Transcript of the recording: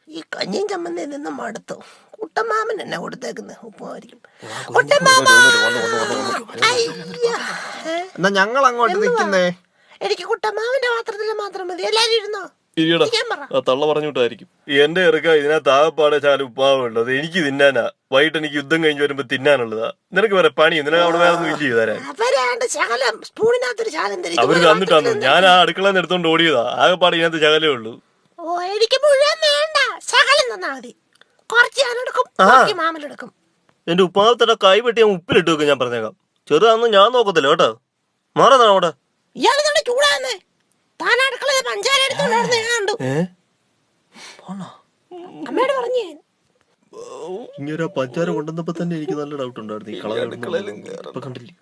ഈ കഞ്ഞിയും ചമ്മന്തിയിൽ നിന്നും മടുത്തു. കുട്ടമാമൻ എന്നെ കൊടുത്തേക്കുന്നത് ഉപ്പുമായിരിക്കും. എന്നാ ഞങ്ങൾ അങ്ങോട്ട് നിൽക്കുന്നേ. എനിക്ക് കുട്ടമാമന്റെ പാത്രത്തിൽ മാത്രം മതി. എല്ലാരും ഇരുന്നോ? തള്ള പറഞ്ഞിട്ടായിരിക്കും. എന്റെ ഇറക്ക ഇതിനകത്ത് ആകപ്പാടെ ചാലും ഉപ്പാവുള്ളത് എനിക്ക് തിന്നാനാ. വൈകിട്ട് എനിക്ക് യുദ്ധം കഴിഞ്ഞ് വരുമ്പോ തിന്നാനുള്ളതാ. നിനക്ക് വേറെ പണി, നിനക്ക് അവിടെ വേറെ ഒന്നും ചെയ്തു തരാൻ. അവര് തന്നിട്ടാന്നു. ഞാൻ ആ അടുക്കളന്ന് എടുത്തോണ്ട് ഓടിയതാ. ആകപ്പാടെ ഇതിനകത്ത് ശകലേ ഉള്ളൂ. എന്റെ ഉപ്പാവത്തടെ കൈ വെട്ടി ഞാൻ ഉപ്പിലിട്ട് വെക്കും. ഞാൻ പറഞ്ഞേക്കാം, ചെറുതാണെന്ന് ഞാൻ നോക്കത്തില്ല കേട്ടോ. മാറാ അവിടെ. ഇങ്ങനെ പഞ്ചാര കൊണ്ടുവന്നപ്പോ തന്നെ എനിക്ക് നല്ല ഡൗട്ട് ഉണ്ടായിരുന്നു. ഈ കളർ കണ്ടില്ല.